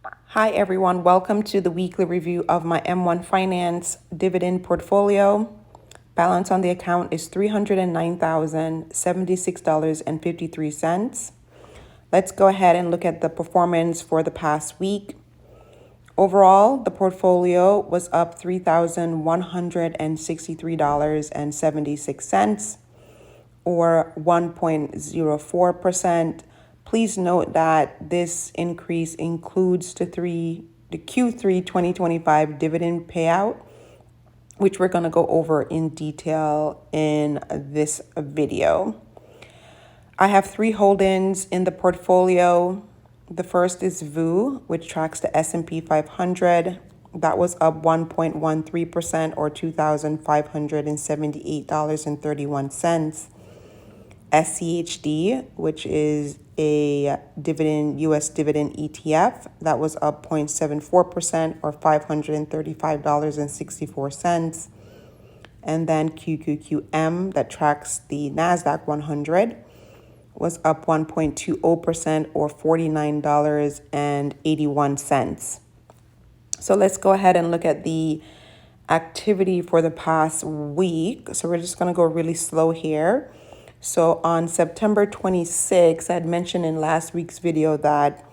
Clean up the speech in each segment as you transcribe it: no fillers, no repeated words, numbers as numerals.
Hi everyone, welcome to the weekly review of my M1 Finance dividend portfolio. Balance on the account is $309,076.53. Let's go ahead and look at the performance for the past week. Overall, the portfolio was up $3,163.76 or 1.04%. Please note that this increase includes the Q3 2025 dividend payout, which we're going to go over in detail in this video. I have 3 holdings in the portfolio. The first is VOO, which tracks the S&P 500. That was up 1.13% or $2,578.31. SCHD, which is a US dividend ETF, that was up 0.74% or $535.64. And then QQQM, that tracks the NASDAQ 100, was up 1.20% or $49.81. So let's go ahead and look at the activity for the past week. So we're just going to go really slow here. So on September 26th, I had mentioned in last week's video that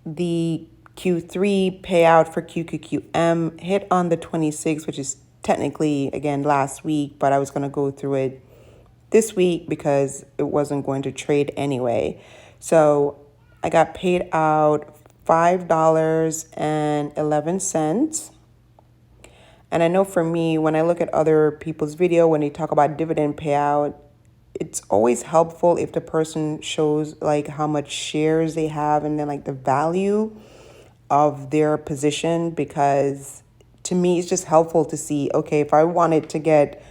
the Q3 payout for QQQM hit on the 26th, which is technically, again, last week, but I was going to go through it this week because it wasn't going to trade anyway. So I got paid out $5.11. And I know for me, when I look at other people's video, when they talk about dividend payout, it's always helpful if the person shows like how much shares they have and then like the value of their position, because to me it's just helpful to see, okay, if I wanted to get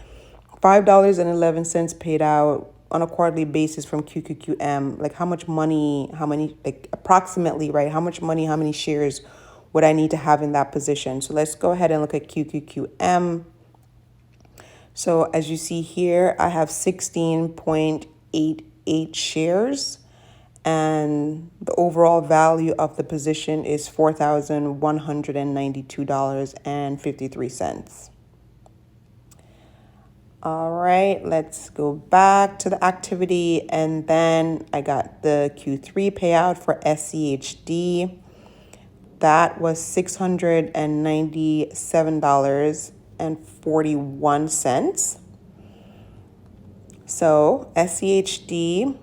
$5.11 paid out on a quarterly basis from QQQM, like how much money, how many, like approximately, right, how much money, how many shares would I need to have in that position? So let's go ahead and look at QQQM. So as you see here, I have 16.88 shares, and the overall value of the position is $4,192.53. All right, let's go back to the activity, and then I got the Q3 payout for SCHD. That was $697.41. So SCHD,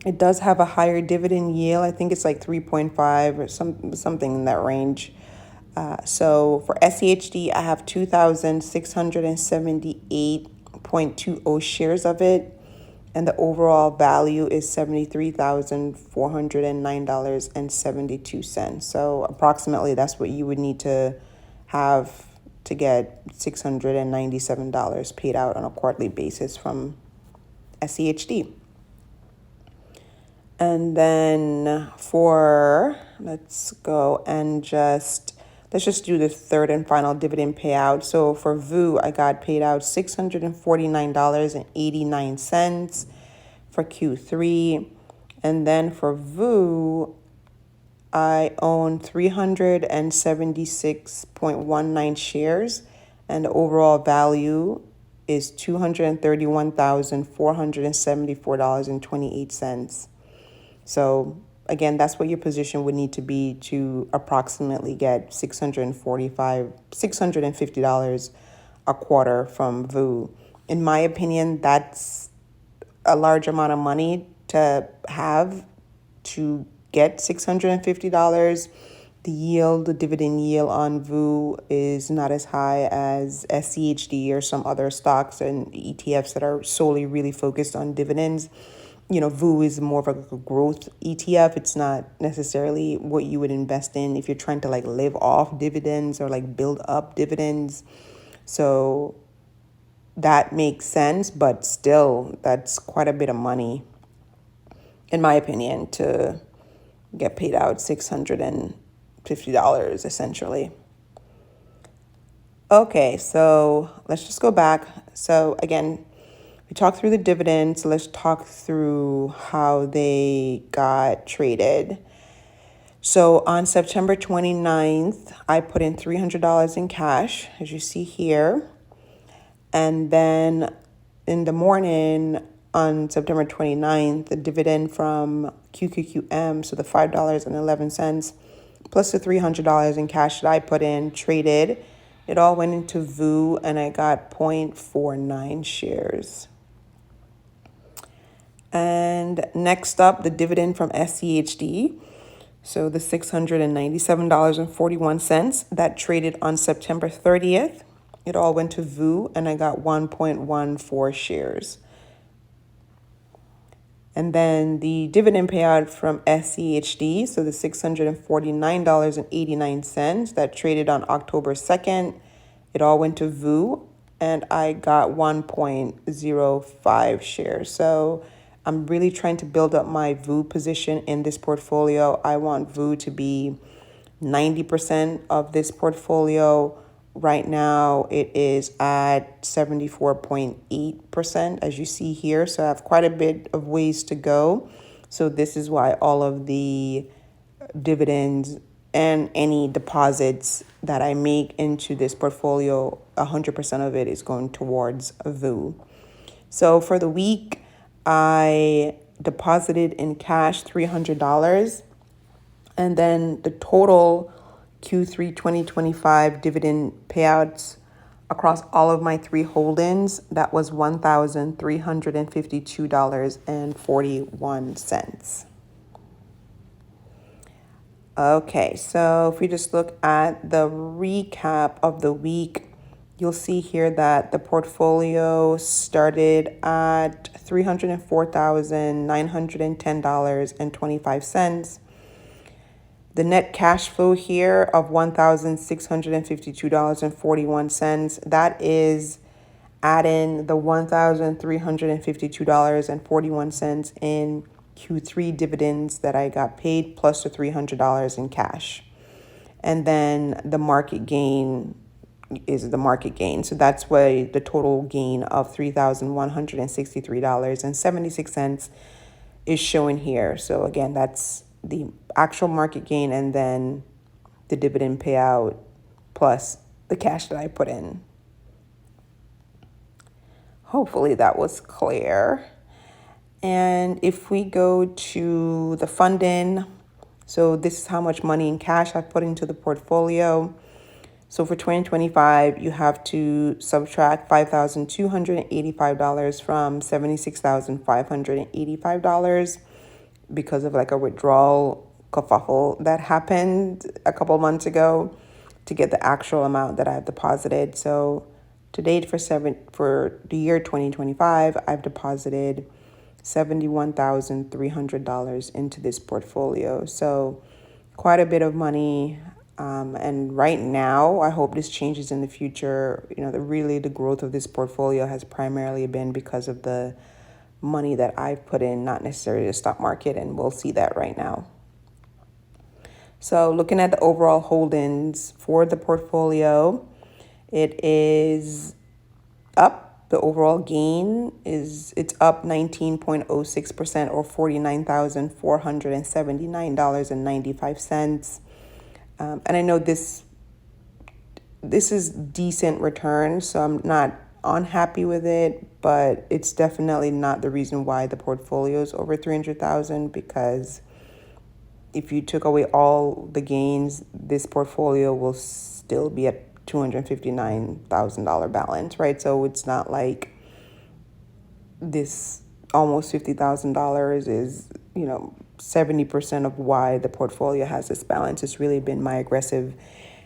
it does have a higher dividend yield. I think it's like 3.5 or something in that range. So for SCHD, I have 2,678.20 shares of it, and the overall value is $73,409.72. So approximately that's what you would need to have to get $697 paid out on a quarterly basis from SCHD. And then let's just do the third and final dividend payout. So for VOO, I got paid out $649.89 for Q3. And then for VOO, I own 376.19 shares, and the overall value is $231,474.28. So again, that's what your position would need to be to approximately get $650 a quarter from VOO. In my opinion, that's a large amount of money to have to get $650. The dividend yield on VOO is not as high as SCHD or some other stocks and ETFs that are solely really focused on dividends. You know, VOO is more of a growth ETF. It's not necessarily what you would invest in if you're trying to like live off dividends or like build up dividends. So that makes sense, but still, that's quite a bit of money, in my opinion, to get paid out $650 essentially. Okay, so let's just go back. So again, we talked through the dividends. So let's talk through how they got traded. So on September 29th, I put in $300 in cash, as you see here. And then in the morning on September 29th, the dividend from QQQM, so the $5.11 plus the $300 in cash that I put in, traded. It all went into VOO and I got 0.49 shares. And next up, the dividend from SCHD. So the $697.41 that traded on September 30th. It all went to VOO and I got 1.14 shares. And then the dividend payout from SCHD, so the $649.89 that traded on October 2nd, it all went to VOO and I got 1.05 shares. So I'm really trying to build up my VOO position in this portfolio. I want VOO to be 90% of this portfolio. Right now, it is at 74.8%, as you see here. So I have quite a bit of ways to go. So this is why all of the dividends and any deposits that I make into this portfolio, 100% of it is going towards VOO. So for the week, I deposited in cash $300. And then the total Q3 2025 dividend payouts across all of my three holdings, that was $1,352.41. Okay, so if we just look at the recap of the week, you'll see here that the portfolio started at $304,910.25. The net cash flow here of $1,652.41, that is adding the $1,352.41 in Q3 dividends that I got paid plus the $300 in cash. And then the market gain is the market gain. So that's why the total gain of $3,163.76 is showing here. So again, that's the actual market gain and then the dividend payout plus the cash that I put in. Hopefully that was clear. And if we go to the funding, so this is how much money in cash I've put into the portfolio. So for 2025, you have to subtract $5,285 from $76,585 because of like a withdrawal kerfuffle that happened a couple months ago to get the actual amount that I've deposited. So to date for the year 2025, I've deposited $71,300 into this portfolio. So quite a bit of money. And right now, I hope this changes in the future. You know, the growth of this portfolio has primarily been because of the money that I've put in, not necessarily the stock market, and we'll see that right now. So looking at the overall holdings for the portfolio, it is up. The overall gain it's up 19.06% or $49,479.95. And I know this is decent return, so I'm not unhappy with it, but it's definitely not the reason why the portfolio is over 300,000, because if you took away all the gains, this portfolio will still be at $259,000 balance, right? So it's not like this almost $50,000 is, 70% of why the portfolio has this balance. It's really been my aggressive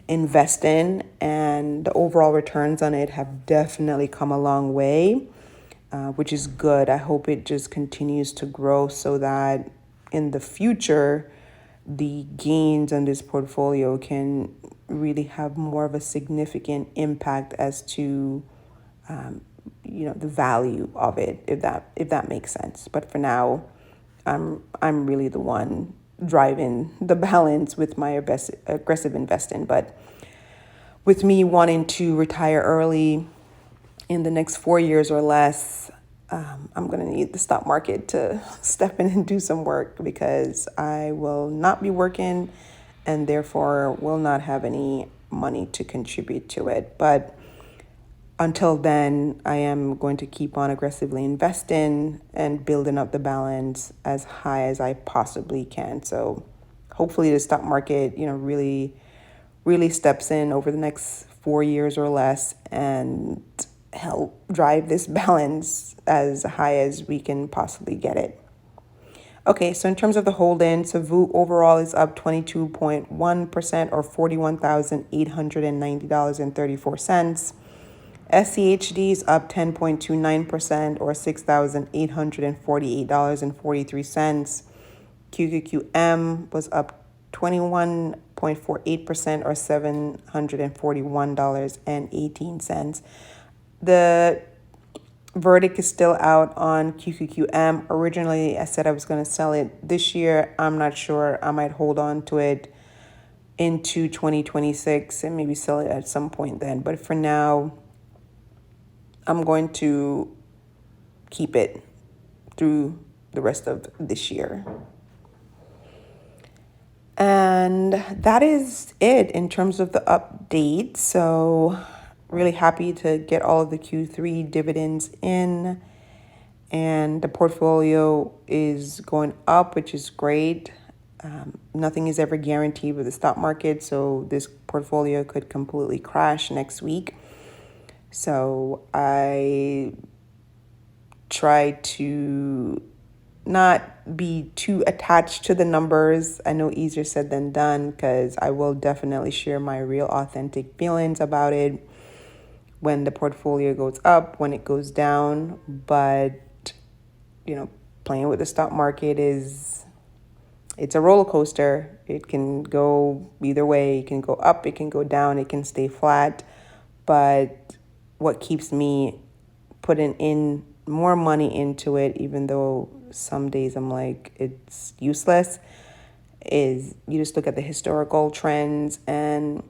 investing, and the overall returns on it have definitely come a long way, which is good. I hope it just continues to grow so that in the future, the gains on this portfolio can really have more of a significant impact as to, the value of it, if that makes sense. But for now, I'm really the one driving the balance with my aggressive investing. But with me wanting to retire early in the next 4 years or less, I'm going to need the stock market to step in and do some work because I will not be working and therefore will not have any money to contribute to it. But until then, I am going to keep on aggressively investing and building up the balance as high as I possibly can. So hopefully the stock market, really steps in over the next 4 years or less and help drive this balance as high as we can possibly get it. Okay, so in terms of the hold-in, so VOO overall is up 22.1% or $41,890.34. SCHD is up 10.29% or $6,848.43. QQQM was up 21.48% or $741.18. The verdict is still out on QQQM. Originally, I said I was going to sell it this year. I'm not sure. I might hold on to it into 2026 and maybe sell it at some point then. But for now, I'm going to keep it through the rest of this year. And that is it in terms of the update. So really happy to get all of the Q3 dividends in. And the portfolio is going up, which is great. Nothing is ever guaranteed with the stock market. So this portfolio could completely crash next week. So I try to not be too attached to the numbers. I know easier said than done because I will definitely share my real authentic feelings about it when the portfolio goes up, when it goes down. But, playing with the stock market it's a roller coaster. It can go either way. It can go up, it can go down, it can stay flat. But what keeps me putting in more money into it, even though some days I'm like, it's useless, is you just look at the historical trends and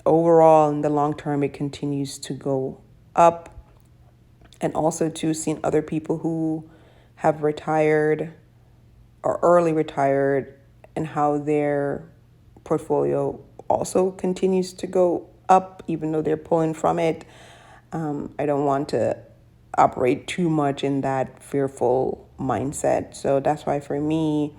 overall in the long term, it continues to go up. And also to seeing other people who have retired or early retired and how their portfolio also continues to go up, even though they're pulling from it. I don't want to operate too much in that fearful mindset. So that's why for me,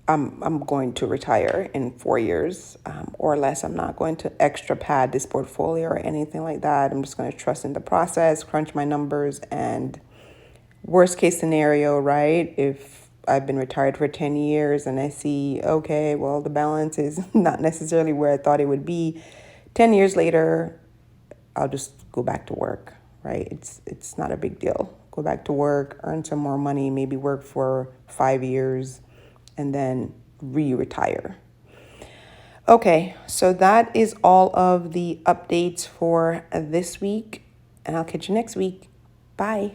I'm going to retire in 4 years or less. I'm not going to extra pad this portfolio or anything like that. I'm just going to trust in the process, crunch my numbers, and worst case scenario, right? If I've been retired for 10 years and I see, okay, well, the balance is not necessarily where I thought it would be. 10 years later, I'll just go back to work, right? It's not a big deal. Go back to work, earn some more money, maybe work for 5 years, and then retire. Okay, so that is all of the updates for this week, and I'll catch you next week. Bye.